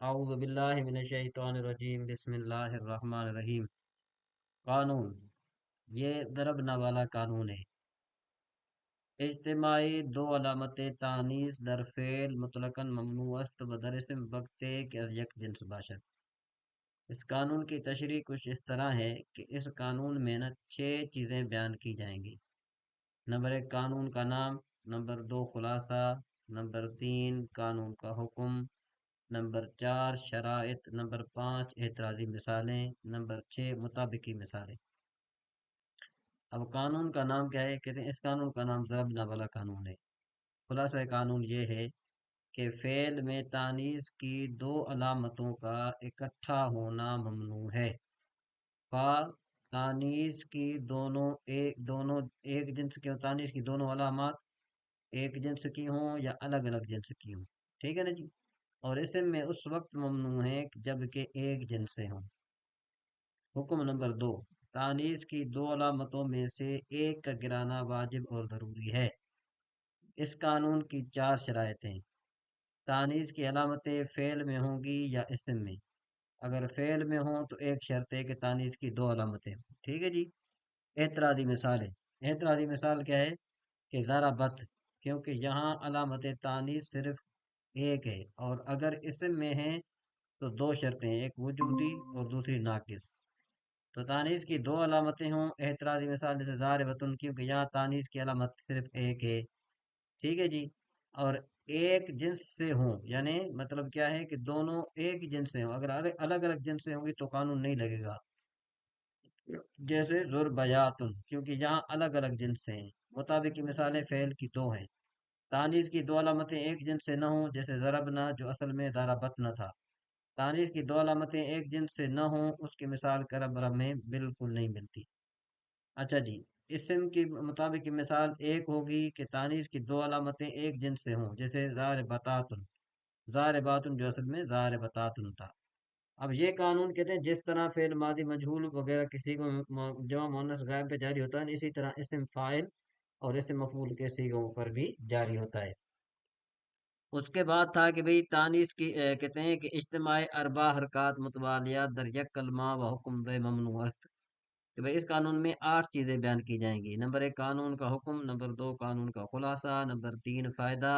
اعوذ باللہ من الشیطان الرجیم بسم اللہ الرحمن الرحیم۔ قانون، یہ ضربنا والا قانون ہے۔ اجتماعی دو علامت تانیث در فعل مطلقاً ممنوع است و در اسم وقت کہ از یک جنس باشد۔ اس قانون کی تشریح کچھ اس طرح ہے کہ اس قانون میں 6 چیزیں بیان کی جائیں گی۔ نمبر 1 قانون کا نام، نمبر 2 خلاصہ، نمبر 3 قانون کا حکم، نمبر 4 شرائط، نمبر 5 اعتراضی مثالیں، نمبر 6 مطابقی مثالیں۔ اب قانون کا نام کیا ہے؟ کہتے ہیں اس قانون کا نام ضربنا والا قانون ہے۔ خلاصہ قانون یہ ہے کہ فعل میں تانیث کی 2 علامتوں کا اکٹھا ہونا ممنوع ہے، خواہ تانیث کی دونوں ایک جنس کی تانیث کی دونوں علامات ایک جنس کی ہوں یا الگ الگ جنس کی ہوں، ٹھیک ہے نا جی۔ اور اسم میں اس وقت ممنوع ہے جب کہ ایک جنس سے ہوں۔ حکم نمبر 2، تانیث کی 2 علامتوں میں سے ایک کا گرانا واجب اور ضروری ہے۔ اس قانون کی 4 شرائط ہیں۔ تانیث کی علامتیں فعل میں ہوں گی یا اسم میں۔ اگر فعل میں ہوں تو ایک شرط ہے کہ تانیث کی 2 علامتیں ہوں، ٹھیک ہے جی۔ اعتراضی مثالیں، اعتراضی مثال کیا ہے کہ ضربت، کیونکہ یہاں علامت تانیث صرف ایک ہے، اور اگر اسم میں ہیں تو 2 شرطیں، ایک وجودی اور دوسری ناقص۔ تو تانیث کی 2 علامتیں ہوں، اعتراضی مثال جیسے ضاربتن، کیونکہ یہاں تانیث کی علامت صرف ایک ہے، ٹھیک ہے جی۔ اور ایک جنس سے ہوں، یعنی مطلب کیا ہے کہ دونوں ایک جنس سے ہوں، اگر الگ الگ جنس سے ہوں گی تو قانون نہیں لگے گا، جیسے ضربیاتن، کیونکہ یہاں الگ الگ جنس سے ہیں۔ مطابق کی مثالیں فعل کی 2 ہیں۔ تانیث کی 2 علامتیں ایک جنس سے نہ ہوں، جیسے ضربنا جو اصل میں ضربتنا تھا۔ تانیث کی 2 علامتیں ایک جنس سے نہ ہوں، اس کی مثال کرب رب میں بالکل نہیں ملتی۔ اچھا جی، اسم کی مطابق کی مثال ایک ہوگی کہ تانیث کی 2 علامتیں ایک جنس سے ہوں، جیسے ضارباتن، ضارباتن جو اصل میں ضارباتن تھا۔ اب یہ قانون کہتے ہیں جس طرح فعل ماضی مجہول وغیرہ کسی کو جمع مؤنث غائب پہ جاری ہوتا ہے، اسی طرح اسم فاعل اور اسم مفعول کے صیغوں پر بھی جاری ہوتا ہے۔ اس کے بعد تھا کہ بھئی تانیث کی کہتے ہیں کہ اجتماع 4 حرکات متوالیہ در یک کلمہ و حکم و ممنوع است، کہ بھئی اس قانون میں 8 چیزیں بیان کی جائیں گی۔ نمبر 1 قانون کا حکم، نمبر 2 قانون کا خلاصہ، نمبر 3 فائدہ،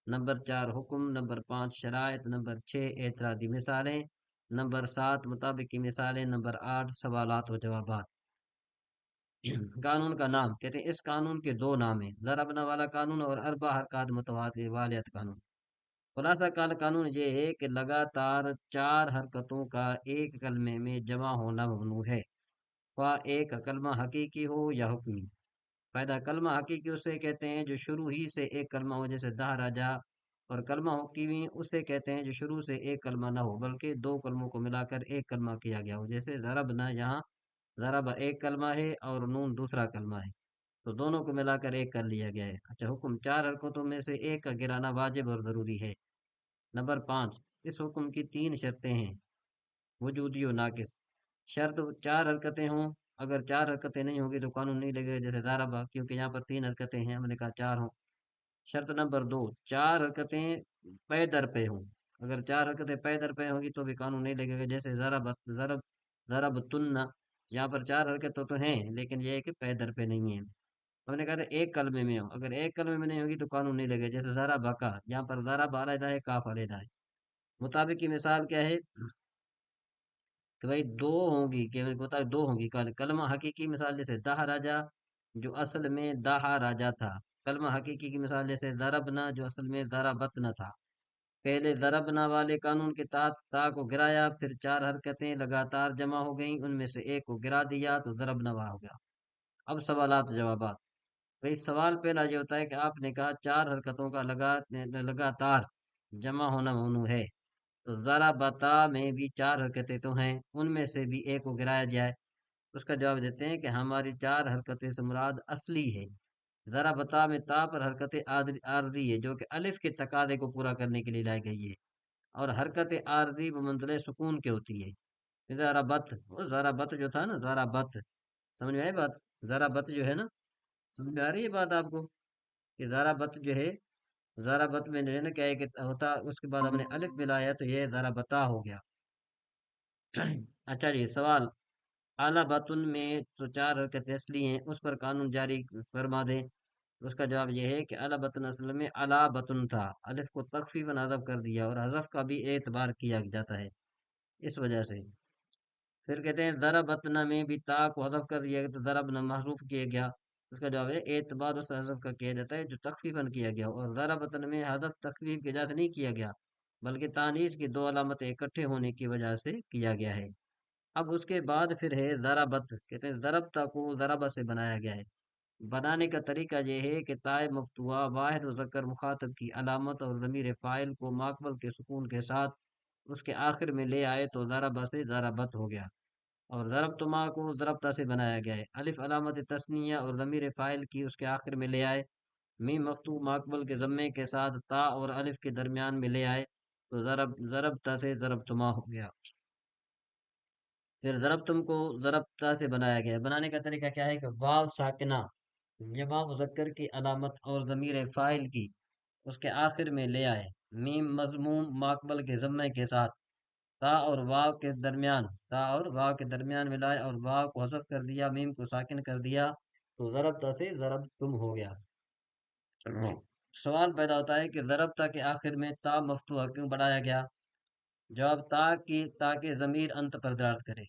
نمبر 4 حکم، نمبر 5 شرائط، نمبر 6 اعتراضی مثالیں، نمبر 7 مطابق کی مثالیں، نمبر 8 سوالات و جوابات۔ قانون کا نام، کہتے ہیں اس قانون کے 2 نام ہیں، ضربنا والا قانون اور 4 حرکات متوالیت قانون۔ خلاصہ قانون یہ ہے کہ لگاتار 4 حرکتوں کا ایک کلمے میں جمع ہونا ممنوع ہے، خواہ ایک کلمہ حقیقی ہو یا حکمی۔ فائدہ، کلمہ حقیقی اسے کہتے ہیں جو شروع ہی سے ایک کلمہ ہو، جیسے دہ راجا، اور کلمہ حکمی اسے کہتے ہیں جو شروع سے ایک کلمہ نہ ہو بلکہ 2 کلموں کو ملا کر ایک کلمہ کیا گیا ہو، جیسے ضربنا، یہاں ضرب ایک کلمہ ہے اور نون دوسرا کلمہ ہے، تو دونوں کو ملا کر ایک کر لیا گیا ہے۔ اچھا، حکم 4 حرکتوں میں سے ایک کا گرانا واجب اور ضروری ہے۔ نمبر 5، اس حکم کی 3 شرطیں ہیں، وجودی و ناقص۔ شرط 4 حرکتیں ہوں، اگر 4 حرکتیں نہیں ہوں گی تو قانون نہیں لگے گا، جیسے ضربہ، کیونکہ یہاں پر 3 حرکتیں ہیں، ہم نے کہا 4 ہوں۔ شرط نمبر 2، 4 حرکتیں پے در پے ہوں، اگر 4 حرکتیں پے در پے ہوں گی تو بھی قانون نہیں لگے گا، جیسے ضربتن، یہاں پر 4 حرکتیں تو ہیں لیکن یہ ہے کہ پے در پے نہیں ہیں۔ ہم نے کہا تھا ایک کلمے میں ہو، اگر ایک کلمے میں نہیں ہوگی تو قانون نہیں لگے گا، جیسے ضربکا، یہاں پر ضرب علیحدہ ہے، کاف علیحدہ ہے۔ مطابق کی مثال کیا ہے کہ بھائی 2 ہوں گی، کہ مطابق 2 ہوں گی، کلمہ حقیقی مثال جیسے دہ راجا جو اصل میں دہا راجا تھا، کلمہ حقیقی کی مثال جیسے ضربنا جو اصل میں ضربتنا تھا۔ پہلے ضربنا والے قانون کے تحت تا کو گرایا، پھر 4 حرکتیں لگاتار جمع ہو گئیں، ان میں سے ایک کو گرا دیا تو ضربنا ہو گیا۔ اب سوالات و جوابات۔ بھئی سوال پہلا یہ ہوتا ہے کہ آپ نے کہا 4 حرکتوں کا لگاتار جمع ہونا ممنوع ہے، تو ضربتا میں بھی 4 حرکتیں تو ہیں، ان میں سے بھی ایک کو گرایا جائے۔ اس کا جواب دیتے ہیں کہ ہماری 4 حرکتیں سے مراد اصلی ہے، ضربتا میں تا پر حرکت عارضی ہے جو کہ الف کے تقاضے کو پورا کرنے کے لیے لائی گئی ہے، اور حرکت عارضی بمنزلہ سکون کے ہوتی ہے۔ ضربت، وہ ضربت جو تھا نا، ضربت، سمجھ میں آئی بات؟ ضربت جو ہے نا، سمجھ میں آ رہی ہے بات آپ کو کہ ضربت جو ہے ضربت میں جو ہے نا کیا ہے کہ ہوتا، اس کے بعد ہم نے الف ملایا تو یہ ضربتا ہو گیا۔ اچھا جی، سوال اعلیٰ بطن میں تو چار حرکتیں اصلی ہیں، اس پر قانون جاری فرما دیں۔ اس کا جواب یہ ہے کہ اعلیٰ بطن اصل میں اعلیٰ بطن تھا، الف کو تخفیفاً حذف کر دیا، اور حذف کا بھی اعتبار کیا جاتا ہے اس وجہ سے۔ پھر کہتے ہیں ضربتنا میں بھی تا کو حذف کر دیا گیا تو ضربنا محذوف کیا گیا۔ اس کا جواب ہے اعتبار اس حذف کا کیا جاتا ہے جو تخفیفاً کیا گیا، اور ضربتن میں حذف تخفیف کے ذات نہیں کیا گیا، بلکہ تانیث کی دو علامتیں اکٹھے ہونے کی وجہ سے کیا گیا ہے۔ اب اس کے بعد پھر ہے ضربت، کہتے ہیں ضربتا کو ضربہ سے بنایا گیا ہے۔ بنانے کا طریقہ یہ ہے کہ تائے مفتوحہ واحد مذکر مخاطب کی علامت اور ضمیر فاعل کو ماقبل کے سکون کے ساتھ اس کے آخر میں لے آئے تو ضربہ سے ضربت ہو گیا، اور ضربتما کو ضربتا سے بنایا گیا ہے۔ الف علامت تثنیہ اور ضمیر فاعل کی اس کے آخر میں لے آئے، میم مفتوح ماقبل کے ضمے کے ساتھ تا اور الف کے درمیان میں لے آئے تو ضربتا سے ضربتما ہو گیا۔ پھر ضربتم کو ضربتا سے بنایا گیا ہے۔ بنانے کا طریقہ کیا ہے کہ واو ساکنہ جمع مذکر کی علامت اور ضمیر فاعل کی اس کے آخر میں لے آئے، میم مضموم ماقبل کے ضمے کے ساتھ تا اور واو کے درمیان ملائے اور واو کو حذف کر دیا، میم کو ساکن کر دیا تو ضربتا سے ضربتم ہو گیا۔ سوال پیدا ہوتا ہے کہ ضربتا کے آخر میں تا مفتوحہ کیوں بڑھایا گیا؟ جواب تا کی تاکہ ضمیر انت پر دلالت کرے۔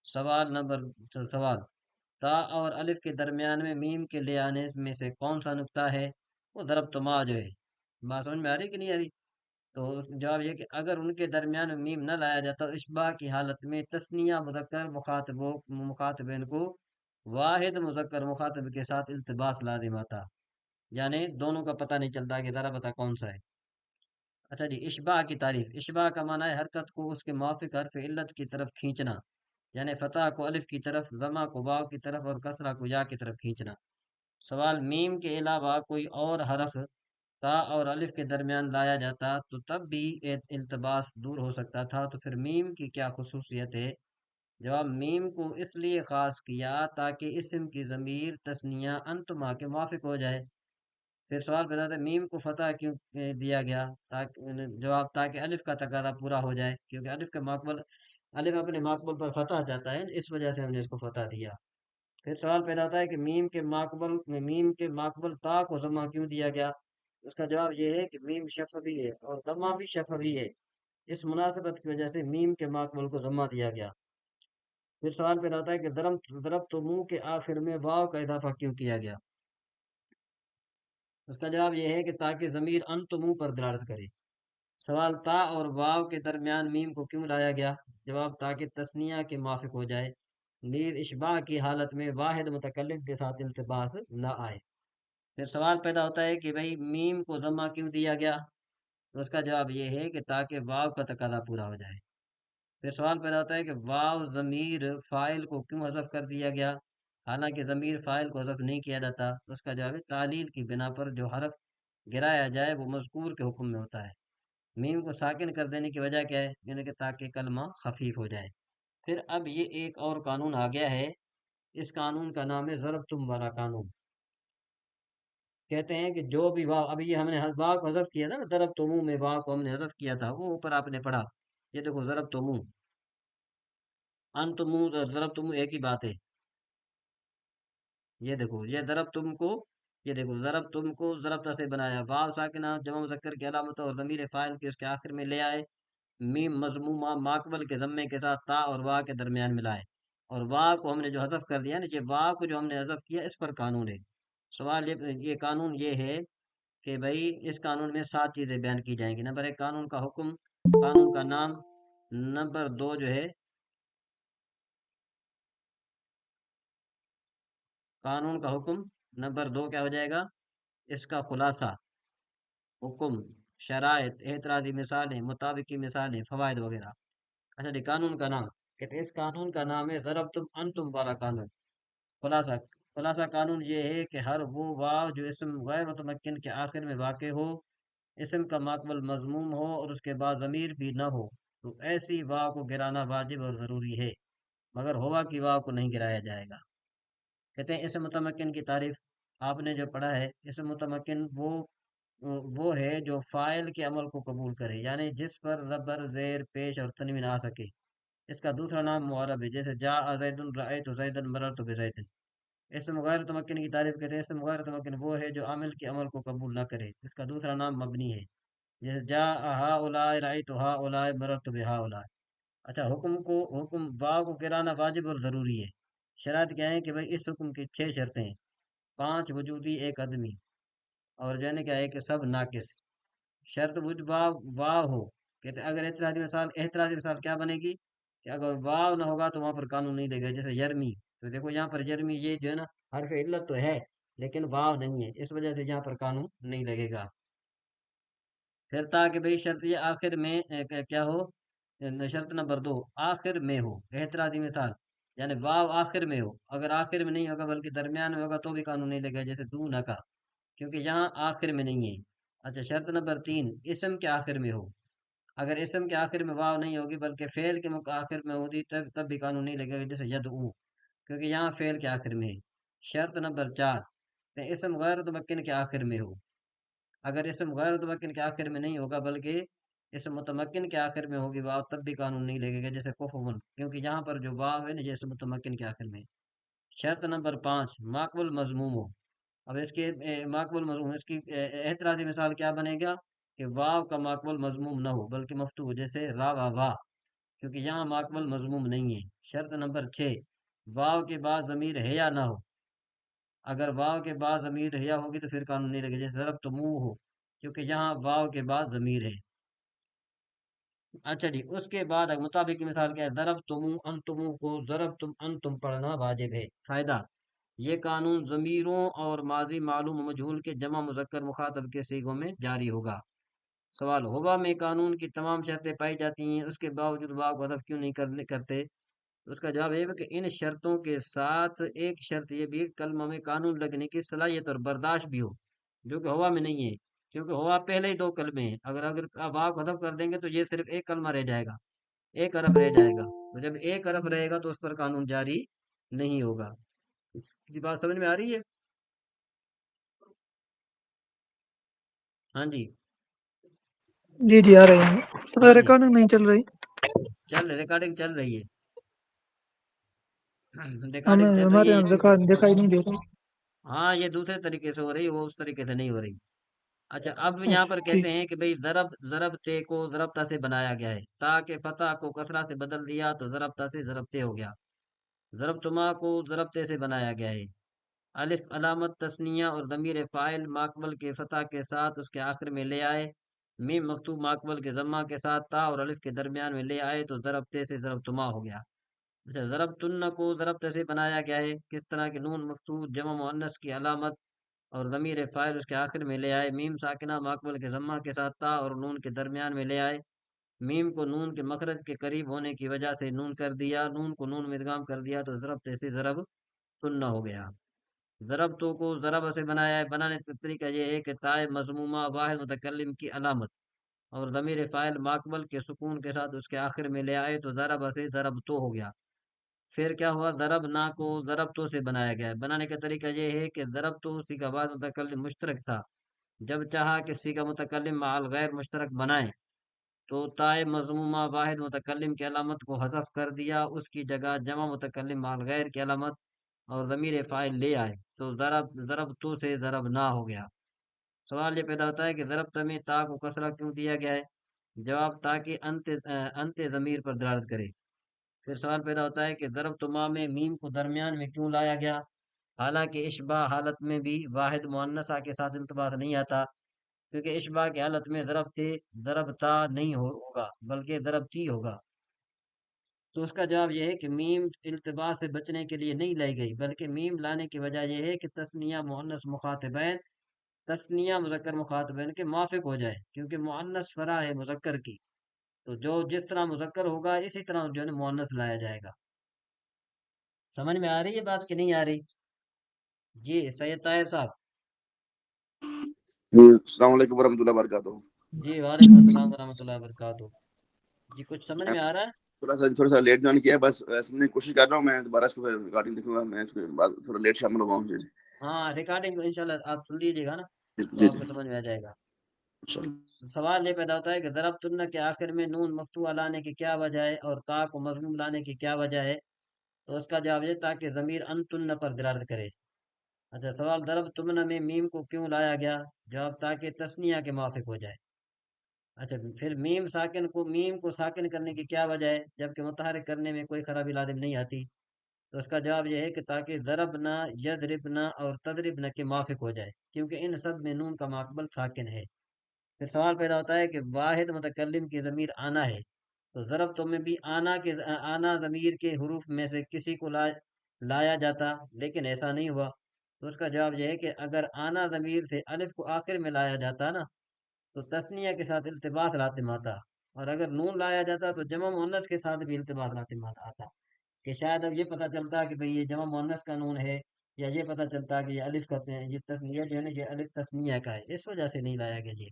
سوال تا اور الف کے درمیان میں میم کے لے آنے میں سے کون سا نقطہ ہے؟ وہ ضربتما جو ہے۔ بات سمجھ میں آ رہی کہ نہیں آ رہی؟ تو جواب یہ کہ اگر ان کے درمیان میں میم نہ لایا جاتا تو اشباہ کی حالت میں تثنیہ مذکر مخاطبین کو واحد مذکر مخاطب کے ساتھ التباس لازم آتا، یعنی دونوں کا پتہ نہیں چلتا کہ ذرا بتا کون سا ہے۔ اچھا جی، اشباہ کی تعریف۔ اشباہ کا معنی ہے حرکت کو اس کے موافق حرف علت کی طرف کھینچنا، یعنی فتح کو الف کی طرف، ضمہ کو واو کی طرف اور کسرہ کو یا کی طرف کھینچنا۔ سوال میم کے علاوہ کوئی اور حرف تا اور الف کے درمیان لایا جاتا تو تب بھی التباس دور ہو سکتا تھا، تو پھر میم کی کیا خصوصیت ہے؟ جواب میم کو اس لیے خاص کیا تاکہ اسم کی ضمیر تثنیہ انتما کے موافق ہو جائے۔ پھر سوال پیدا ہے میم کو فتح کیوں دیا گیا؟ جواب تاکہ الف کا تقاضا پورا ہو جائے، کیونکہ الف کے ماقبل الف اپنے ماقبل پر فتح جاتا ہے، اس وجہ سے ہم نے اس کو فتح دیا۔ پھر سوال پیدا ہوتا ہے کہ میم کے ماقبل تا کو ضمہ کیوں دیا گیا؟ اس کا جواب یہ ہے کہ میم شفوی ہے اور ضمہ بھی شفوی ہے، اس مناسبت کی وجہ سے میم کے ماقبل کو ضمہ دیا گیا۔ پھر سوال پیدا ہوتا ہے کہ ضرب تو منہ کے آخر میں واو کا اضافہ کیوں کیا گیا؟ اس کا جواب یہ ہے کہ تاکہ ضمیر ان تو منہ پر دلالت کرے۔ سوال تا اور واو کے درمیان میم کو کیوں لایا گیا؟ جواب تاکہ تثنیہ کے موافق ہو جائے، نیز اشباع کی حالت میں واحد متکلم کے ساتھ التباس نہ آئے۔ پھر سوال پیدا ہوتا ہے کہ بھئی میم کو ضمہ کیوں دیا گیا؟ تو اس کا جواب یہ ہے کہ تاکہ واو کا تقاضا پورا ہو جائے۔ پھر سوال پیدا ہوتا ہے کہ واو ضمیر فاعل کو کیوں حذف کر دیا گیا حالانکہ ضمیر فاعل کو حذف نہیں کیا جاتا؟ تو اس کا جواب ہے تعلیل کی بنا پر جو حرف گرایا جائے وہ مذکور کے حکم میں ہوتا ہے۔ میم کو ساکن کر دینے کی وجہ کیا ہے؟ یعنی کہ تاکہ کلمہ خفیف ہو جائے۔ پھر اب یہ ایک اور قانون آ گیا ہے، اس قانون کا نام ہے ضرب تم والا قانون۔ کہتے ہیں کہ جو بھی واو، ابھی یہ ہم نے واو کو حذف کیا تھا نا، ضرب تو منہ میں واو کو ہم نے حذف کیا تھا، وہ اوپر آپ نے پڑھا، یہ دیکھو ضرب تو منہ ان تو منہ ضرب تو منہ ایک ہی بات ہے۔ یہ دیکھو یہ ضرب تم کو، یہ دیکھو ضرب تم کو ضربتا سے بنایا، واو ساکنہ جمع مذکر کی علامت اور ضمیر فاعل کے اس کے آخر میں لے آئے، میم مضمومہ ماقبل کے ضمے کے ساتھ تا اور وا کے درمیان ملائے، اور وا کو ہم نے جو حذف کر دیا نا، یہ وا کو جو ہم نے حذف کیا اس پر قانون ہے۔ سوال یہ قانون یہ ہے کہ بھئی اس قانون میں 7 چیزیں بیان کی جائیں گی۔ نمبر 1 قانون کا حکم، قانون کا نام، نمبر 2 جو ہے قانون کا حکم، نمبر 2 کیا ہو جائے گا؟ اس کا خلاصہ، حکم، شرائط، اعتراضی مثالیں، مطابقی مثالیں، فوائد وغیرہ۔ اچھا جی، قانون کا نام، کہتے ہیں اس قانون کا نام ہے ضرب تم انتم والا قانون۔ خلاصہ، خلاصہ قانون یہ ہے کہ ہر وہ واو جو اسم غیر متمکن کے آخر میں واقع ہو، اسم کا ماقبل مضموم ہو اور اس کے بعد ضمیر بھی نہ ہو، تو ایسی واو کو گرانا واجب اور ضروری ہے، مگر ہوا کی واو کو نہیں گرایا جائے گا۔ کہتے ہیں اسم متمکن کی تعریف آپ نے جو پڑھا ہے، اسم متمکن وہ وہ ہے جو فاعل کے عمل کو قبول کرے، یعنی جس پر زبر، زیر، پیش اور تنوین آ سکے۔ اس کا دوسرا نام معرب ہے، جیسے جا زید، رأیت زیدا، مررت بزید۔ اسم غیر متمکن کی تعریف کرتے ہیں، اسم غیر متمکن وہ ہے جو عامل کے عمل کو قبول نہ کرے۔ اس کا دوسرا نام مبنی ہے، جیسے جا ہؤلاء، رأیت ہؤلاء، مررت بہؤلاء۔ اچھا، حکم واو کو کرانا واجب اور ضروری ہے۔ شرائط کیا ہے کہ بھائی اس حکم کی 6 شرطیں ہیں: 5 وجودی، 1 عدمی، اور جو ہے نا کیا ہے کہ سب ناقص۔ شرط وجود واو ہو، کہتے ہیں اگر اعتراضی مثال کیا بنے گی کہ اگر واو نہ ہوگا تو وہاں پر قانون نہیں لگے گا، جیسے یرمی، تو دیکھو یہاں پر یرمی یہ جو ہے نا حرف علت تو ہے لیکن واو نہیں ہے، اس وجہ سے یہاں پر قانون نہیں لگے گا۔ پھر تاکہ بھئی شرط یہ آخر میں کیا ہو، شرط نمبر 2 آخر میں ہو، اعتراضی مثال یعنی واو آخر میں ہو، اگر آخر میں نہیں ہوگا بلکہ درمیان میں ہوگا تو بھی قانون نہیں لگے گا، جیسے دونہ کا، کیونکہ یہاں آخر میں نہیں ہے۔ اچھا، شرط نمبر 3 اسم کے آخر میں ہو، اگر اسم کے آخر میں واو نہیں ہوگی بلکہ فعل کے آخر میں ہوگی تب بھی قانون نہیں لگے گا، جیسے یدعو، کیونکہ یہاں فعل کے آخر میں ہے۔ شرط نمبر 4 کہ اسم غیر متمکن کے آخر میں ہو، اگر اسم غیر متمکن کے آخر میں نہیں ہوگا بلکہ اسم متمکن کے آخر میں ہوگی واو تب بھی قانون نہیں لگے گا، جیسے کفون، کیونکہ یہاں پر جو واو ہے نا جیسے متمکن کے آخر میں۔ شرط نمبر 5 ماقبل مضموم ہو، اب اس کے ماقبل مضموم، اس کی اعتراضی مثال کیا بنے گا کہ واو کا ماقبل مضموم نہ ہو بلکہ مفتوح ہو، جیسے را وا وا، کیونکہ یہاں ماقبل مضموم نہیں ہے۔ شرط نمبر 6 واو کے بعد ضمیر حیا نہ ہو، اگر واو کے بعد ضمیر حیا ہوگی تو پھر قانون نہیں لگے، جیسے ضربتموہ ہو، کیونکہ یہاں واو کے بعد ضمیر ہے۔ اچھا جی، اس کے بعد مطابق کی مثال کیا ہے، ضربتم انتم کو ضربتم انتم پڑھنا واجب ہے۔ فائدہ، یہ قانون ضمیروں اور ماضی معلوم و مجہول کے جمع مذکر مخاطب کے صیغوں میں جاری ہوگا۔ سوال، ہوا میں قانون کی تمام شرطیں پائی جاتی ہیں، اس کے باوجود واو کو حذف کیوں نہیں کرتے؟ اس کا جواب یہ ہے کہ ان شرطوں کے ساتھ ایک شرط یہ بھی ہے کہ کلمہ میں قانون لگنے کی صلاحیت اور برداشت بھی ہو، جو کہ ہوا میں نہیں ہے، کیونکہ ہوا پہلے ہی 2 کلمے ہیں، اگر واو کو حذف کر دیں گے تو یہ صرف ایک کلمہ رہ جائے گا، ایک حرف رہ جائے گا، تو جب ایک حرف رہے گا تو اس پر قانون جاری نہیں ہوگا۔ یہ بات سمجھ میں آ رہی ہے؟ ہاں جی، جی جی آ رہے ہیں، تو ہاں جی، ریکارڈنگ نہیں چل رہی، ریکارڈنگ چل رہی ہے، ریکارڈنگ ہمیں چل رہی ہمارے ہے۔ یہاں دکھائی نہیں دے رہا۔ ہاں، یہ دوسرے طریقے سے ہو رہی ہے، وہ اس طریقے سے نہیں ہو رہی۔ اچھا، اب یہاں پر ٹھیک، کہتے ہیں کہ بھئی ضربتے کو ضربتا سے بنایا گیا ہے، تاکہ فتح کو کسرہ سے بدل دیا تو ضربتا سے ضربتے ہو گیا۔ ضربتما کو ضربتے سے بنایا گیا ہے، الف علامت تثنیہ اور ضمیر فاعل ماقبل کے فتح کے ساتھ اس کے آخر میں لے آئے، میم مفتوح ماقبل کے ضمہ کے ساتھ تا اور الف کے درمیان میں لے آئے تو ضربتے سے ضربتما ہو گیا۔ اچھا، ضربتن کو ضربتے سے بنایا گیا ہے، کس طرح کہ نون مفتوح جمع مؤنث کی علامت اور ضمیر فاعل اس کے آخر میں لے آئے، میم ساکنہ ماقبل کے ضمہ کے ساتھ تا اور نون کے درمیان میں لے آئے، میم کو نون کے مخرج کے قریب ہونے کی وجہ سے نون کر دیا، نون کو نون میں ادغام کر دیا تو ضربتے سے ضرب تن ہو گیا۔ ضرب تو کو ضرب سے بنایا ہے، بنانے کا طریقہ یہ ہے کہ تائے مضمومہ واحد متکلم کی علامت اور ضمیر فاعل ماقبل کے سکون کے ساتھ اس کے آخر میں لے آئے تو ضرب سے ضرب تو ہو گیا۔ پھر کیا ہوا، ضرب نا کو ضرب تو سے بنایا گیا ہے، بنانے کا طریقہ یہ ہے کہ ضرب تو صیغہ واحد متکلم مشترک تھا، جب چاہا کہ صیغہ متکلم مع الغیر مشترک بنائیں تو تائے مضمومہ واحد متکلم کی علامت کو حذف کر دیا، اس کی جگہ جمع متکلم مع الغیر کی علامت اور ضمیر فاعل لے آئے تو ضرب تو سے ضرب نہ ہو گیا۔ سوال یہ پیدا ہوتا ہے کہ ضرب میں تا کو کسرہ کیوں دیا گیا ہے؟ جواب، تاکہ انت ضمیر پر دلالت کرے۔ پھر سوال پیدا ہوتا ہے کہ ضرب تما میں میم کو درمیان میں کیوں لایا گیا؟ حالانکہ اشباع حالت میں بھی واحد مؤنثہ کے ساتھ انطباق نہیں آتا، کیونکہ اشباع کی حالت میں ضربتا نہیں ہوگا بلکہ ضربتی ہوگا۔ تو اس کا جواب یہ ہے کہ میم التباس سے بچنے کے لیے نہیں لائی گئی، بلکہ میم لانے کی وجہ یہ ہے کہ تثنیہ مؤنث مخاطبین تثنیہ مذکر مخاطبین کے موافق ہو جائے، کیونکہ مؤنث فرع ہے مذکر کی، تو جو جس طرح مذکر ہوگا اسی طرح جو ہے مؤنث لایا جائے گا۔ سمجھ میں آ رہی ہے بات کہ نہیں آ رہی؟ جی سید طاہر صاحب۔ جی السلام علیکم ورحمۃ اللہ وبرکاتہ۔ جی وعلیکم السلام ورحمۃ اللہ وبرکاتہ۔ جی کچھ سمجھ میں میں آ رہا ہے؟ تھوڑا سا لیٹ جوائن کیا ہے، بس سمجھنے کی کوشش کر رہا ہوں، میں دوبارہ اس کو ریکارڈنگ دیکھوں گا، میں تھوڑا لیٹ شامل ہوا ہوں۔ جی ہاں، ریکارڈنگ انشاءاللہ آپ سن لیجیے گا نا جی تو جی آپ کو سمجھ میں آ جائے گا۔ سوال یہ پیدا ہوتا ہے کہ ضرب تن کے آخر میں نون مفتوحہ لانے کی کیا وجہ ہے اور تا کو مضموم لانے کی کیا وجہ ہے؟ تو اس کا جواب یہ تاکہ ضمیر انتن پر دلالت کرے۔ اچھا، سوال ضرب تمن میں میم کو کیوں لایا گیا؟ جواب تاکہ تثنیہ کے موافق ہو جائے۔ اچھا، پھر میم کو ساکن کرنے کی کیا وجہ ہے جبکہ متحرک کرنے میں کوئی خرابی لازم نہیں آتی؟ تو اس کا جواب یہ ہے کہ تاکہ ضربنا، یضربنا اور تضربنا کے موافق ہو جائے، کیونکہ ان سب میں نون کا ماقبل ساکن ہے۔ پھر سوال پیدا ہوتا ہے کہ واحد متکلم کی ضمیر آنا ہے، تو ضرب تو میں بھی آنا ضمیر کے حروف میں سے کسی کو لایا جاتا، لیکن ایسا نہیں ہوا۔ تو اس کا جواب یہ ہے کہ اگر آنا ضمیر سے الف کو آخر میں لایا جاتا نا تو تثنیہ کے ساتھ التباس لازم آتا، اور اگر نون لایا جاتا تو جمع مؤنث کے ساتھ بھی التباس لازم آتا کہ شاید اب یہ پتہ چلتا کہ بھئی یہ جمع مؤنث کا نون ہے، یا یہ پتہ چلتا کہ یہ الف کرتے ہیں، یہ تثنیہ جو ہے نا یہ الف تثنیہ کا ہے، اس وجہ سے نہیں لایا گیا یہ۔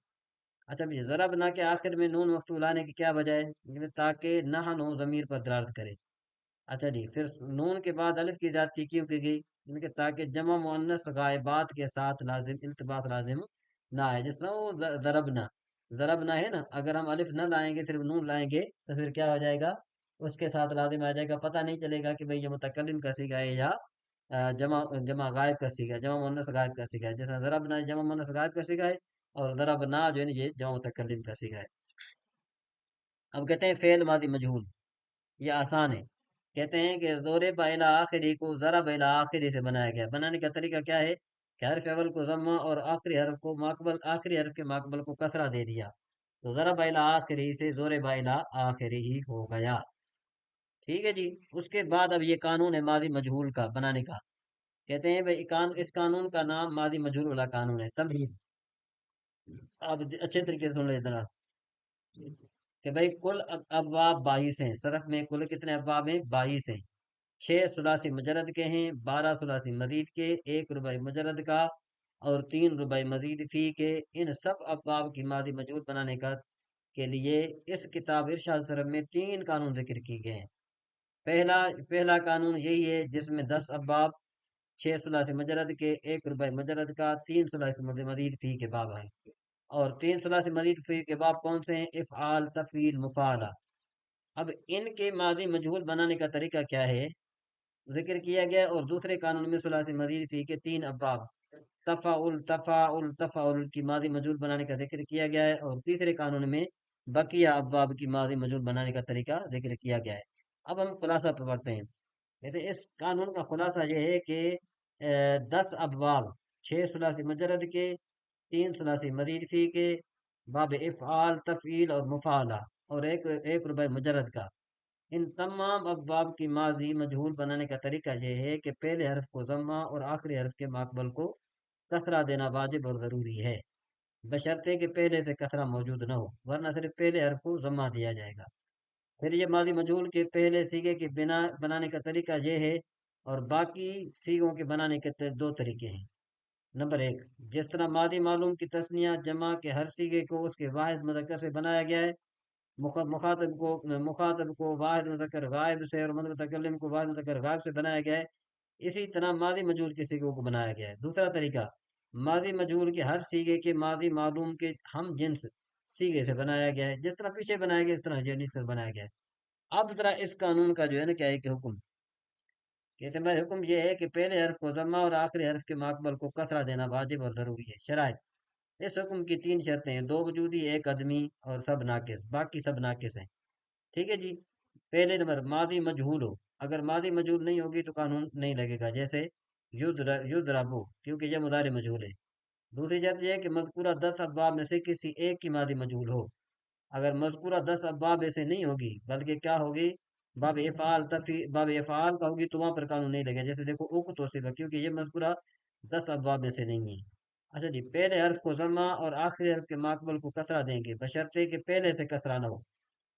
اچھا بھی ضرب نہ کے آخر میں نون مفتوح لانے کی کیا وجہ ہے؟ تاکہ نحن ضمیر پر دلالت کرے۔ اچھا جی، پھر نون کے بعد الف کی زیادتی کیوں کی گئی؟ کہ تاکہ جمع مؤنث غائبات کے ساتھ لازم التباس لازم نہ آئے، جس طرح وہ ضربنا ہے نا، اگر ہم الف نہ لائیں گے صرف نون لائیں گے تو پھر کیا ہو جائے گا؟ اس کے ساتھ لازم آ جائے گا، پتہ نہیں چلے گا کہ بھئی یہ متکلم کا صیغہ ہے یا جمع غائب کا صیغہ ہے، جمع مؤنث غائب کا صیغہ ہے۔ جیسا ضربنا جمع مؤنث غائب کا صیغہ ہے اور ضربنا جو ہے نا یہ جمع متکلم کا صیغہ ہے۔ اب کہتے ہیں فعل ماضی مجہول، یہ آسان ہے۔ کہتے ہیں کہ ضرب الی آخری کو ضرب الی آخری سے بنایا گیا۔ بنانے کا طریقہ کیا ہے کہ حرف اول کو ضمہ اور آخری حرف کے ماقبل کو کسرہ دے دیا، تو ضرب الی آخری سے ضرب الی آخری ہی ہو گیا۔ ٹھیک ہے جی، اس کے بعد اب یہ قانون ہے ماضی مجہول کا بنانے کا۔ کہتے ہیں بھائی اس قانون کا نام ماضی مجہول والا قانون ہے۔ تمہید، آپ اچھے طریقے سے سن لیں ذرا کہ بھائی کل ابواب 22 ہیں، صرف میں کل کتنے ابواب ہیں؟ 22 ہیں۔ 6 ثلاثی مجرد کے ہیں، 12 ثلاثی مزید کے، 1 رباعی مجرد کا اور 3 رباعی مزید فی کے۔ ان سب ابواب کی ماضی مجہول بنانے کا کے لیے اس کتاب ارشاد صرف میں 3 قانون ذکر کیے گئے ہیں۔ پہلا قانون یہی ہے جس میں 10 ابواب، 6 ثلاثی مجرد کے، 1 رباعی مجرد کا، 3 ثلاثی مزید فی کے باب ہیں، اور 3 ثلاثی مزید فی کے باب کون سے ہیں؟ افعال، تفعیل، مفعلہ۔ اب ان کے ماضی مجہول بنانے کا طریقہ کیا ہے ذکر کیا گیا، اور دوسرے قانون میں ثلاثی مزید فی کے 3 ابواب تفاعل تفاعل تفاعل کی ماضی مجہول بنانے کا ذکر کیا گیا ہے، اور تیسرے قانون میں بقیہ ابواب کی ماضی مجہول بنانے کا طریقہ ذکر کیا گیا ہے۔ اب ہم خلاصہ پر پڑھتے ہیں۔ کہتے ہیں اس قانون کا خلاصہ یہ ہے کہ 10 ابواب، 6 ثلاثی مجرد کے، 3 ثلاثی مزید فی کے، باب افعال، تفعیل اور مفعلہ، اور ایک ربع مجرد کا، ان تمام ابواب کی ماضی مجہول بنانے کا طریقہ یہ ہے کہ پہلے حرف کو ضمہ اور آخری حرف کے ماقبل کو کسرہ دینا واجب اور ضروری ہے، بشرطے کہ پہلے سے کسرہ موجود نہ ہو، ورنہ صرف پہلے حرف کو ضمہ دیا جائے گا۔ پھر یہ ماضی مجہول کے پہلے سیغے کے بنانے کا طریقہ یہ ہے، اور باقی سیغوں کے بنانے کے 2 طریقے ہیں۔ نمبر 1، جس طرح ماضی معلوم کی تثنیہ جمع کے ہر سیغے کو اس کے واحد مذکر سے بنایا گیا ہے، مخاطب کو واحد مذکر غائب سے اور متکلم کو واحد مذکر غائب سے بنایا گیا ہے، اسی طرح ماضی مجہول کے سیغوں کو بنایا گیا ہے۔ دوسرا طریقہ، ماضی مجہول کے ہر سیغے کے ماضی معلوم کے ہم جنس سیغے سے بنایا گیا ہے، جس طرح پیچھے بنایا گیا اس طرح جنس سے بنایا گیا ہے۔ اب ذرا اس قانون کا جو ہے نا کیا ہے کہ حکم، کہتے ہیں حکم یہ ہے کہ پہلے حرف کو ضمہ اور آخری حرف کے ماقبل کو کسرہ دینا واجب اور ضروری ہے۔ شرائط، اس حکم کی 3 شرطیں ہیں، 2 وجودی، 1 عدمی اور سب ناقص، باقی سب ناقص ہیں۔ ٹھیک ہے جی، پہلے نمبر ماضی مجہول ہو، اگر ماضی مجہول نہیں ہوگی تو قانون نہیں لگے گا، جیسے یضربو، کیونکہ یہ مضارع مجہول ہے۔ دوسری شرط یہ ہے کہ مذکورہ 10 ابواب میں سے کسی ایک کی ماضی مجہول ہو، اگر مذکورہ 10 ابواب ایسے نہیں ہوگی بلکہ کیا ہوگی باب افعال کا ہوگی تو وہاں پر قانون نہیں لگے گا، جیسے دیکھو اوک توصیفہ، کیونکہ یہ مذکورہ 10 ابواب میں سے نہیں ہے۔ اچھا جی، پہلے حرف کو ضمہ اور آخری حرف کے ماقبل کو کسرہ دیں گے، بشرطے کہ پہلے سے کسرہ نہ ہو،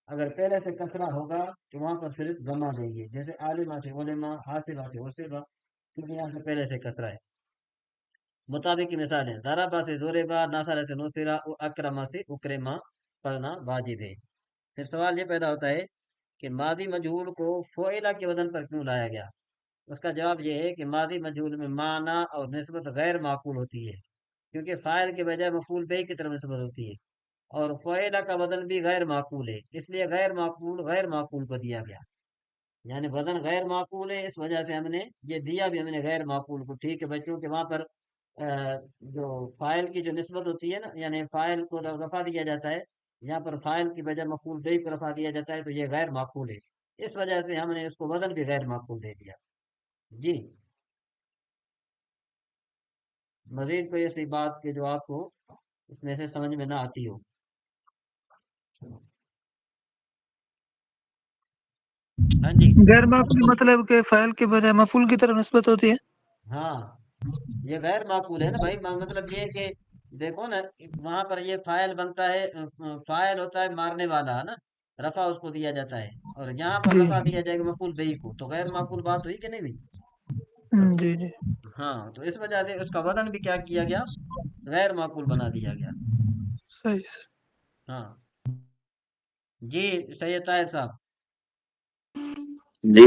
اگر پہلے سے کسرہ ہوگا تو وہاں پر صرف ضمہ دیں گے، جیسے عالمہ سے علماء، حاسبہ سے حسبہ، کیونکہ یہاں سے پہلے سے کسرہ ہے۔ مطابق کی مثالیں، ضربہ سے ضربہ، ناصرہ سے نصرہ، اکرمہ سے اکرمہ پڑھنا واجب ہے۔ پھر سوال یہ پیدا ہوتا ہے کہ ماضی مجہول کو فعلہ کے وزن پر کیوں لایا گیا؟ اس کا جواب یہ ہے کہ ماضی مجہول میں معنی اور نسبت غیر معقول ہوتی ہے، کیونکہ فاعل کے بجائے مفعول بہ کی طرف نسبت ہوتی ہے، اور فعیلہ کا وزن بھی غیر معقول ہے، اس لیے غیر معقول کو دیا گیا، یعنی وزن غیر معقول ہے، اس وجہ سے ہم نے یہ دیا بھی ہم نے غیر معقول کو۔ ٹھیک ہے بچوں، کہ وہاں پر جو فاعل کی جو نسبت ہوتی ہے نا، یعنی فاعل کو رفع دیا جاتا ہے، یہاں پر فاعل کی بجائے مفعول بہ کو رفع دیا جاتا ہے، تو یہ غیر معقول ہے، اس وجہ سے ہم نے اس کو وزن بھی غیر معقول دے دیا۔ جی، مزید کوئی ایسی بات کہ جو آپ کو اس میں سے سمجھ میں نہ آتی ہو؟ ہاں جی، غیر معقول مطلب کہ فاعل کے بجائے مفعول کی طرف نسبت ہوتی ہے۔ ہاں یہ غیر معقول ہے نا بھائی، مطلب یہ کہ دیکھو نا، وہاں پر یہ فاعل بنتا ہے، فاعل ہوتا ہے مارنے والا ہے نا، رفع اس کو دیا جاتا ہے، اور یہاں پر جی رفع دیا جائے گا مفعول بہی کو، تو غیر معقول بات ہوئی کہ نہیں ہوئی؟ جی جی ہاں، تو اس وجہ سے اس کا وزن بھی کیا کیا گیا، غیر معقول بنا دیا گیا۔ صحیح سے۔ ہاں جی، سید طاہر صاحب۔ جی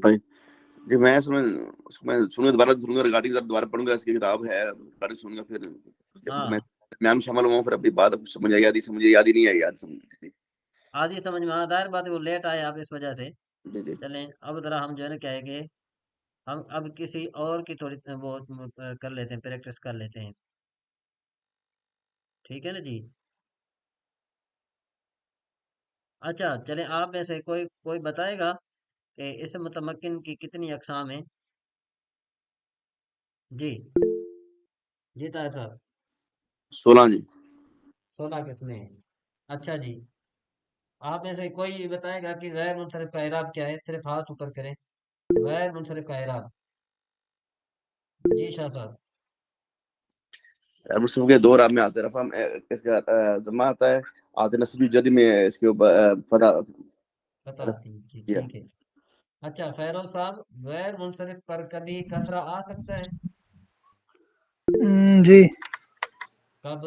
بھائی، جی میں سنوں دوبارہ ریگارڈنگ دوبارہ پڑھوں گا، اس کی کتاب ہے ریگارڈنگ سنوں گا، پھر جب ہاں، میں شامل ہوں پھر اپنی بات کچھ سمجھ آئی، یاد ہی نہیں آئی، یاد سمجھ۔ آدھی سمجھ میں ظاہر بات ہے، وہ لیٹ آئے آپ اس وجہ سے۔ جی جی چلیں اب ذرا ہم جو ہے نا کیا ہے کہ ہم اب کسی اور کی تھوڑی وہ کر لیتے ہیں، پریکٹس کر لیتے ہیں، ٹھیک ہے نا جی؟ اچھا چلیں، آپ میں سے کوئی بتائے گا کہ اس متمکن کی کتنی اقسام ہیں؟ جی، جی طاہر صاحب۔ 16 جی۔ 16 قسمیں ہیں، اچھا جی۔ آپ میں سے کوئی بتائے گا کہ غیر منصرف کا اعراب کیا ہے؟ صرف ہاتھ اوپر کریں، غیر منصرف کا اعراب۔ جی شاہ صاحب۔ مسلم کے دو راب میں آتے ہیں، رفع اس کا ضمہ آتا ہے، آتے نصبی جدی میں اس کے اوپر فتح پتہ آتی ہے، جی کیا۔ ٹھیک ہے۔ اچھا فیروز صاحب، غیر منصرف پر کبھی کسرہ آ سکتا ہے؟ جی، کب؟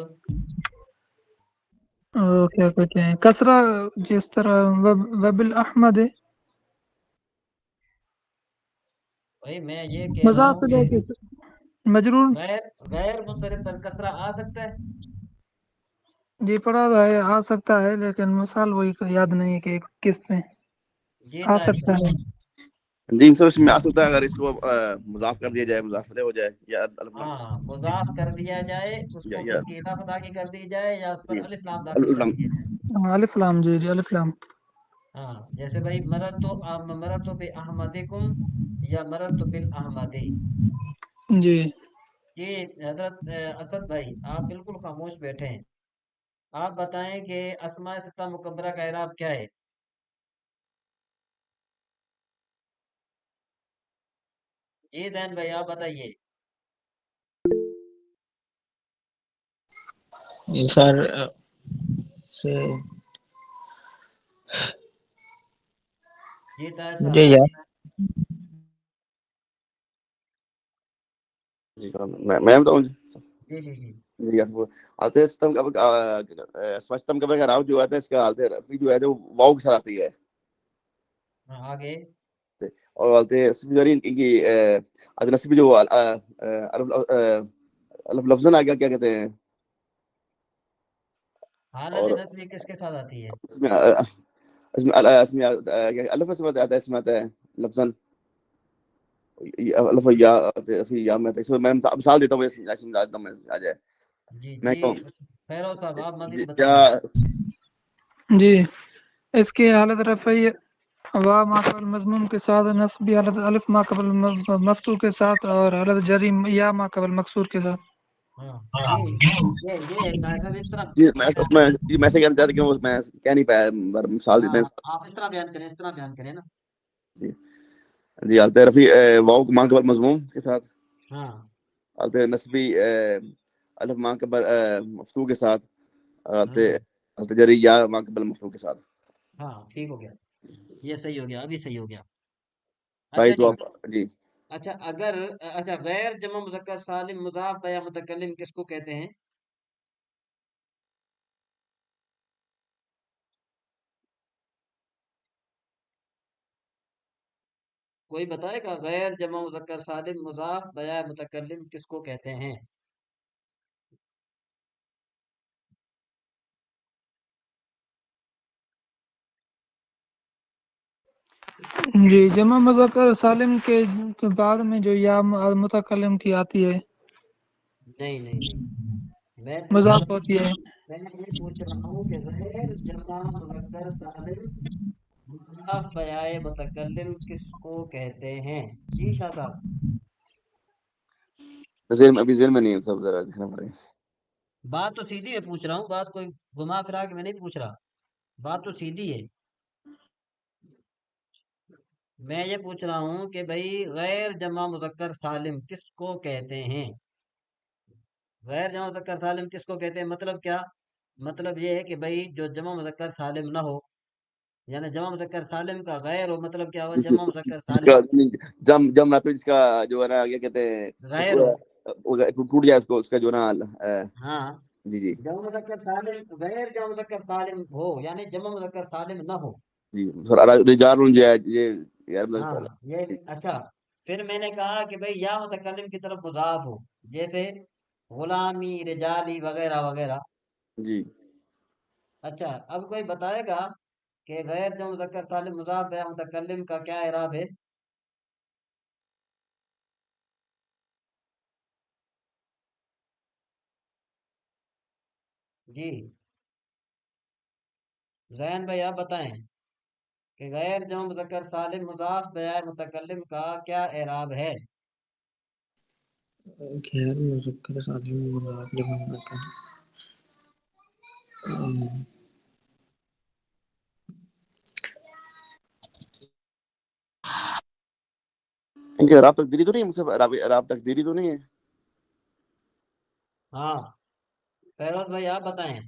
کیا کہتے ہیں کسرہ، جس طرح وبل احمد ہے، بھائی میں یہ کہہ رہا مضاف ہوں کہ لے کے مجرور۔ غیر غیر منصرف پر کسرہ آ سکتا ہے؟ جی پڑھا تو ہے، آ سکتا ہے، لیکن مثال وہی یاد نہیں ہے کہ کس میں جی آ طاہر سکتا صاحب۔ ہے۔ جی سر، اس میں آ سکتا ہے اگر اس کو مضاف کر دیا جائے، مضاف علیہ ہو جائے، یا الف لام ہاں، مضاف کر دیا جائے اس کو، یا اس کی اضافت آگے کر دی جائے، یا اس جی پر الف لام داخل الف کر لام۔ دیا جائے۔ الف لام، جی جی الف لام۔ ہاں، جیسے بھائی مررتو بے احمدکم یا مررتو بالاحمدی۔ جی جی حضرت اسد بھائی، آپ بالکل خاموش بیٹھے ہیں، آپ بتائیں کہ اسماء ستہ مکبرہ کا اعراب کیا ہے؟ جی زین بھائی آپ بتائیے۔ سر سے جی طاہر مجھے صاحب۔ یاد جی میں بتاؤں جی؟ جی جی جی جی وہ آتے ہیں ستم کا راو جو آتا ہے، اس کا آتے رفیع جو ہے وہ واؤ کے ساتھ آتی ہے، ہاں آگے۔ اور آتے ہیں ان کی نصبی جو الف لفظن آ گیا، کیا کہتے ہیں، حالت اور نصبی کس کے ساتھ آتی ہے؟ اس میں الف سے آتا ہے، اس میں آتا ہے لفظن الف یا میں اس میں مثال دیتا ہوں، ایسے مثال دیتا ہوں میں آ جائے، جی میں جی، کہوں فیروز صاحب آپ مزید جی کیا بتائیے۔ جی، اس کی حالت رفعی وا ما قبل مضموم کے ساتھ، نصبی حالت الف ما قبل مفتوح کے ساتھ، اور حالت جری یا ما قبل مکسور کے ساتھ۔ ہاں جی، یہ طاہر صاحب اس طرح جی اس میں طرح بیان اس میں کریں۔ جی میں سے کہنا چاہتا کہ میں کہہ نہیں پایا، مثال ہاں دیتے ہیں۔ آپ اس طرح بیان کریں، اس طرح بیان کریں نا۔ جی جی، آلتے رفیع واؤ ماں قبل مضموم کے ساتھ، ہاں آلتے نصبی الف ماں قبل مفتوح کے ساتھ، اور ہاں آلتے جری یا ماں قبل مفتوح کے ساتھ۔ ہاں ٹھیک ہو گیا، یہ صحیح ہو گیا، ابھی صحیح ہو گیا۔ بھائی اچھا تو جی، آپ جی اچھا اچھا غیر جمع مذکر سالم مضاف یا متکلم کس کو کہتے ہیں؟ کوئی بتائے گا غیر جمع مذکر سالم مضاف یا متکلم کس کو کہتے ہیں؟ جی جمع مذکر سالم کے بعد میں جو یا متکلم کی آتی ہے نہیں نہیں نہیں، میں مضاف ہوتی ہے. میں یہ پوچھ رہا ہوں کہ غیر جمع مذکر سالم مضاف بیائے متکلم کس کو کہتے ہیں؟ جی شاہ صاحب. ابھی ذہن میں نہیں ہے سب، ذرا دیکھنا پڑے گا. بات تو سیدھی میں پوچھ رہا ہوں، بات کوئی گھما پھرا کے میں نہیں پوچھ رہا، بات تو سیدھی ہے. میں یہ پوچھ رہا ہوں کہ بھئی غیر جمع مذکر سالم کس کو کہتے ہیں؟ غیر جمع مذکر سالم کس کو کہتے ہیں مطلب کیا؟ مطلب یہ ہے کہ بھئی جو جمع مذکر سالم نہ ہو، یعنی جمع مذکر سالم کا غیر ہو، مطلب کیا ہوا؟ جمع مذکر جس سالم کا جم نہ تو جس کا جو ہے نا کیا کہتے ہیں غیر ہو. ٹوٹ جائے اس کا جو نا ہاں، جی جی جمع مذکر سالم غیر جمع مذکر سالم ہو، یعنی جمع مذکر سالم نہ ہو. جی سر رجال جو ہے یہ یار ہاں یہ اچھا. پھر میں نے کہا کہ بھئی یا متکلم کی طرف مضاف ہو، جیسے غلامی، رجالی وغیرہ وغیرہ. جی اچھا اب کوئی بتائے گا کہ غیر جمع مذکر سالم مضاف یا متکلم کا کیا اعراب ہے؟ جی زین بھائی آپ بتائیں کہ غیر جمع مذکر سالم مضاف بیائے متکلم کا کیا اعراب ہے؟ غیر مذکر سالم مضاف جمع مذکر ان کے راب تقدیری تو نہیں ہے، مجھ سے راب تقدیری تو نہیں ہے. ہاں فیروز بھائی آپ بتائیں.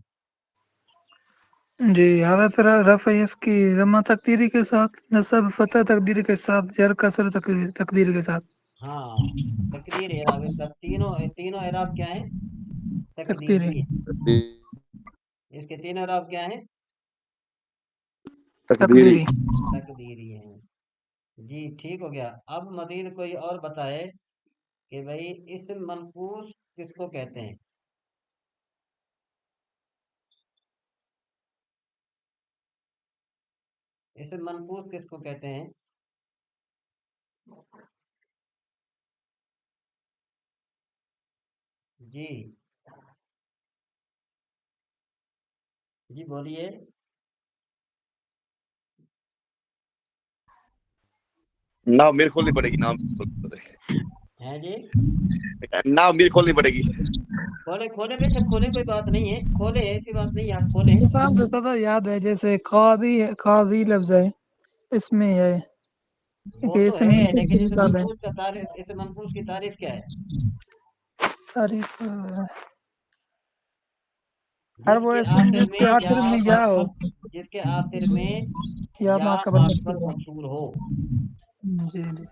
جی حالت رفع اس کی ضمہ تقدیری کے ساتھ، نصب فتح تقدیری کے ساتھ، جر کسر تقدیری کے ساتھ. ہاں تقدیر اعراب ان کا تینوں اعراب کیا ہیں؟ تقدیری. تقدیری ہے. اس کے تینوں اعراب کیا ہیں؟ تقدیری. تقدیری. تقدیری ہیں. جی ٹھیک ہو گیا. اب مزید کوئی اور بتائے کہ بھئی اسم منقوص کس کو کہتے ہیں؟ اسم منقوص کس کو کہتے ہیں؟ جی جی بولیے. ناؤ میرے کھولنی پڑے گی، ناؤ ہیں جی ناؤ میرے کھولنی پڑے گی. کھولے کھولے بے شک کھولے، کوئی بات نہیں ہے، کھولے ایسی بات نہیں ہے، آپ کھولیں. کتاب تو پتہ یاد ہے، جیسے قاضی ہے، قاضی لفظ ہے اس میں ہے وہ کہ تو اسم ہے، منقوص لیکن کی اس مثال ہے. منقوص کا تعریف، اس منقوص کی تعریف کیا ہے؟ تعریف ہر جس وہ کے اسم آخر جس کے میں یا آخر میں یا ہو، جس کے آخر میں یا یا ما قبل ماقبل مذکور ہو. مقصور ہو. جی جی.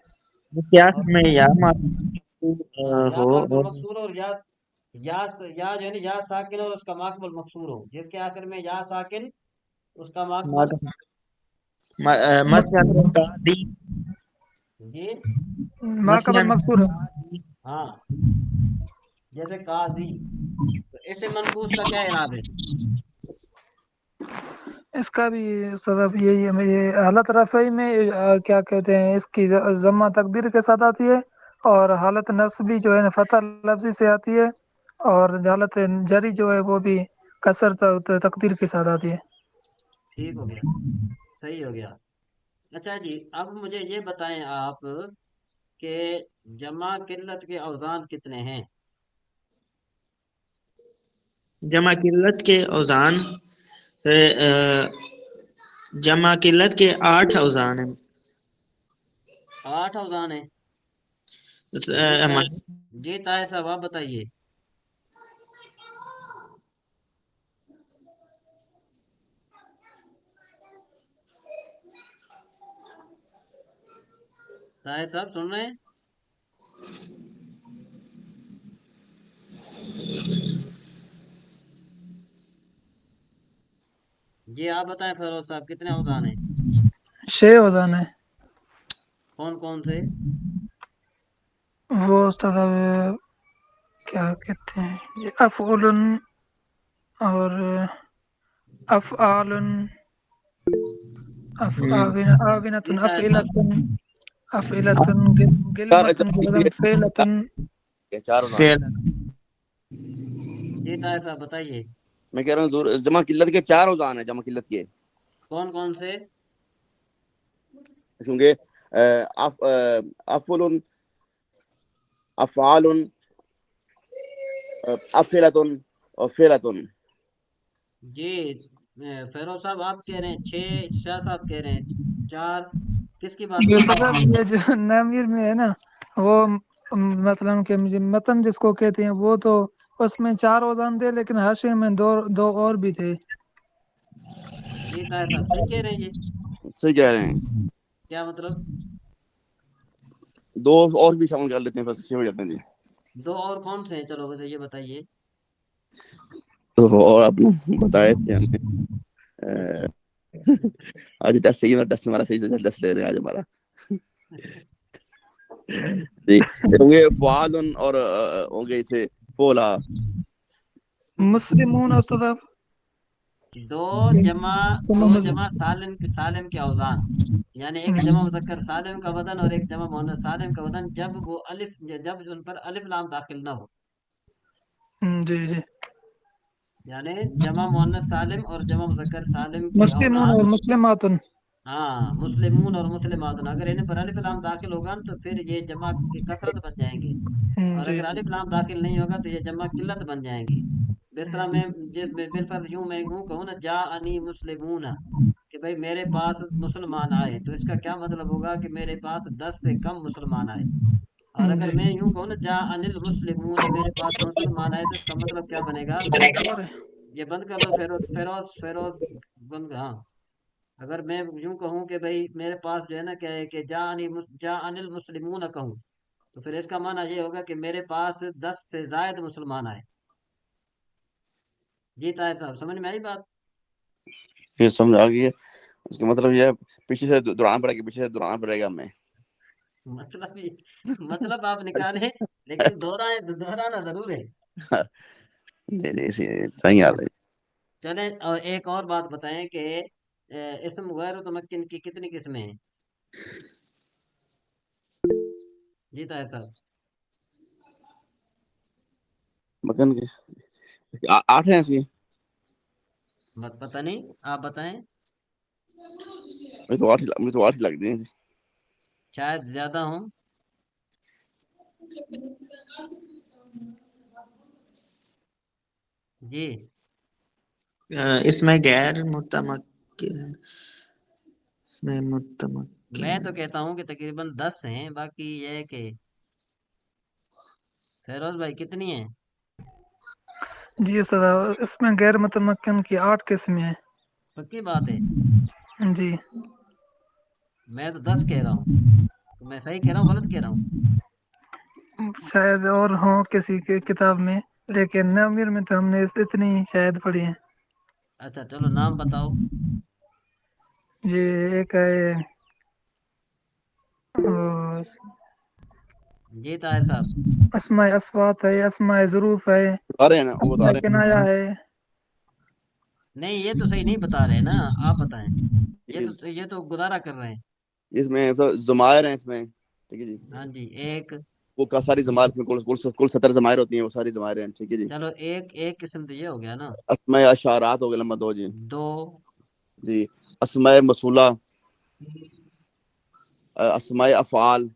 جس کے اور آخر میں یا ہاں یا ہو ماقبل اور مقصور ہو، اور یا جو ہے نا یا ساکن اور اس کا ماقبل مقصور ہو. جس کے آخر میں یا ساکن، اس کا ماقبل. مثلا قاضی، جی ما مثلا قبل مذکور ہو. ہاں جیسے قاضی، تو اس منقوص کا کیا اعراب ہے؟ اس کا بھی سبب یہی ہے، یہ حالت رفعی میں کیا کہتے ہیں، اس کی ضمہ تقدیر کے ساتھ آتی ہے، اور حالت نصبی جو ہے فتح لفظی سے آتی ہے، اور حالت جری جو ہے وہ بھی کسر تقدیر کے ساتھ آتی ہے. ٹھیک ہو گیا، صحیح ہو گیا. اچھا جی اب مجھے یہ بتائیں آپ کہ جمع قلت کے اوزان کتنے ہیں؟ جمع قلت کے اوزان، جمع قلت کے 8 اوزان ہیں. 8 اوزان ہیں. ہمارے جی طاہر صاحب آپ بتائیے. طاہر صاحب سن رہے ہیں؟ جی آپ بتائیں فیروز صاحب کتنے اوزان ہیں؟ 6 اوزان ہے. کون کون سے؟ وہ استاد کیا کہتے ہیں، یہ افعول اور افعال آونتن جی طاہر صاحب افعلتن چار گلمتن کی وزن فعلتن چار اوزان فعل جی طاہر صاحب بتائیے میں کہہ رہا ہوں جمع قلت کے 4 اوزان ہیں جمع قلت کے کون کون سے کیونکہ افعل افعال افعلتن اور فعلتن جی فیروز صاحب آپ کہہ رہے ہیں 6 شاہ صاحب کہہ رہے ہیں 4 کس کی بات کر رہے ہیں یہ جو نامیر میں ہے نا وہ مثلا کہ متن جس کو کہتے ہیں وہ تو اس میں 4 اوزان تھے لیکن حاشیے میں دو اور بھی تھے جی طاہر صاحب صحیح کہہ رہے ہیں یہ صحیح کہہ رہے ہیں کیا مطلب 2 اور بھی شامل کر لیتے ہیں بس 6 ہو جاتے ہیں جی 2 اور کون سے ہیں چلو یہ بتائیے تو اور آپ بتائے تھے ہمیں آج ٹیسٹ صحیح ہے ٹیسٹ ہمارا صحیح سے ٹیسٹ لے رہے ہیں آج ہمارا جی ہوں گے فعال اور ہوں گے اسے فولا مسلمون استاد 2 جمع سالم کے اوزان یعنی ایک جمع مذکر سالم کا وزن اور ایک جمع مؤنث سالم کا وزن جب ان پر الف لام داخل نہ ہو جی جی یعنی جمع مؤنث سالم اور جمع مذکر سالم کے مسلمون اوزان اور مسلماتن ہاں مسلمون اور مسلمات اگر ان پر الف لام داخل ہوگا تو پھر یہ جمع کی کثرت بن جائیں گے اور جی اگر الف لام داخل نہیں ہوگا تو یہ جمع قلت بن جائیں گی اس طرح میں بالفرض یوں میں کہوں نا جا انی مسلمون کہ بھائی میرے پاس مسلمان آئے تو اس کا کیا مطلب ہوگا کہ میرے پاس 10 سے کم مسلمان آئے اور اگر میں یوں کہوں نا جا انل مسلمون میرے پاس مسلمان آئے تو اس کا مطلب کیا بنے گا یہ بند کر دو فیروز بند ہاں اگر میں یوں کہوں کہ بھائی میرے پاس جو ہے نا کیا ہے کہ جا انل مسلمون کہوں تو پھر اس کا معنی یہ ہوگا کہ میرے پاس 10 سے زائد مسلمان آئے جی طاہر صاحب سمجھ میں آئی بات یہ سمجھ آ گئی ہے اس کا مطلب یہ پیچھے سے دوران پڑے گا پیچھے سے دوران پڑے گا ہمیں مطلب آپ نکالیں لیکن دہرانا ضرور ہے جی صحیح آ رہا ہے چلیں اور ایک اور بات بتائیں کہ اسم غیر متمکن کی کتنی قسمیں ہیں جی طاہر صاحب مکن کے 8 ہیں ایسی پتہ نہیں آپ بتائیں مجھے تو 8 ہی لگتے ہیں شاید زیادہ ہوں جی اس میں غیر متمکن اس میں متمکن میں تو کہتا ہوں کہ تقریباً 10 ہیں باقی یہ ہے کہ فیروز بھائی کتنی ہیں جی استاد اس میں غیر متمکن کی 8 قسمیں ہیں پکی بات ہے جی میں تو 10 کہہ رہا ہوں تو میں صحیح کہہ رہا ہوں غلط کہہ رہا ہوں شاید اور ہوں کسی کے کتاب میں لیکن نامیر میں تو ہم نے اتنی شاید پڑھی ہیں اچھا چلو نام بتاؤ جی ایک ہے جی طاہر صاحب اسماء اصوات ہے اسماء ظروف ہے بتا رہے ہیں نا وہ بتا اسماء رہے کنایا ہے نہیں یہ تو صحیح نہیں بتا رہے نا آپ بتائیں ہیں یہ تو گزارا کر رہے ہیں اس میں ضمائر ہیں اس میں ٹھیک ہے جی ہاں جی ایک وہ ساری ضمائر میں کل 70 ضمائر ہوتی ہیں وہ ساری ضمائر ہیں ٹھیک ہے جی چلو ایک قسم تو یہ ہو گیا نا اسماء اشارات ہو گئے نمبر 2 جی 2 جی اسماء موصولہ اسماء افعال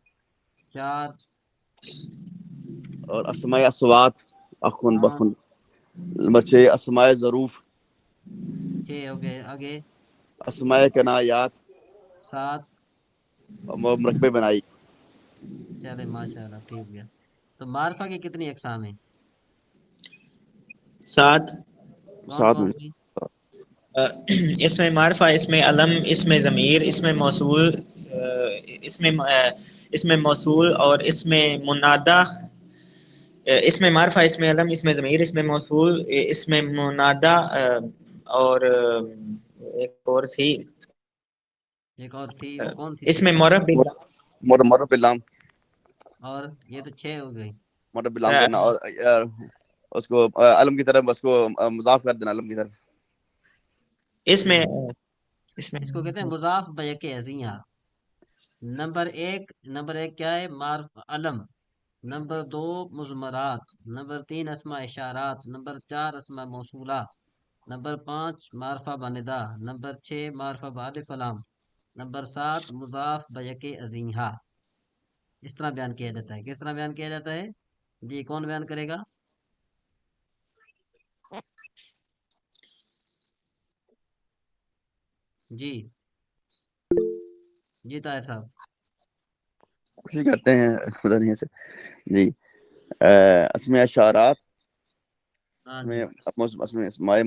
4 اور اسماء اصوات اخن 5 بخن نمبر 6 اسماء ظروف 6 ہو گئے آگے اسماء کنایات 7 مرکبے بنائی چلے ماشاء اللہ ٹھیک گیا تو معرفہ کی کتنی اقسام ہیں 7 کون 7 کون میں سی اس میں معرفہ اس میں علم اس میں ضمیر اس میں موصول اس میں موصول اور اس میں منادہ اس میں معرفہ اس میں علم اس میں ضمیر اس میں موصول اس میں منادہ اور ایک اور تھی ایک اور تھی وہ کون سی اس تھی میں معرف مرب باللام اور یہ تو 6 ہو گئی مرب باللام کرنا اور اس کو علم کی طرف اس کو مضاف کر دینا علم کی طرف اس میں اس کو کہتے ہیں مضاف بیک ازیاں. نمبر ایک کیا ہے؟ معرف علم. نمبر دو مضمرات. نمبر تین اسماء اشارات. نمبر چار اسماء موصولات. نمبر پانچ معرفہ بندہ. نمبر چھ معرفہ بالف علام. نمبر سات مضاف بیک ازیہا. اس طرح بیان کیا جاتا ہے. کس طرح بیان کیا جاتا ہے جی؟ کون بیان کرے گا؟ جی طاہر صاحب. کچھ کہتے ہیں پتہ نہیں ایسے. جی اسماء اشارات، ہاں جی. اسماء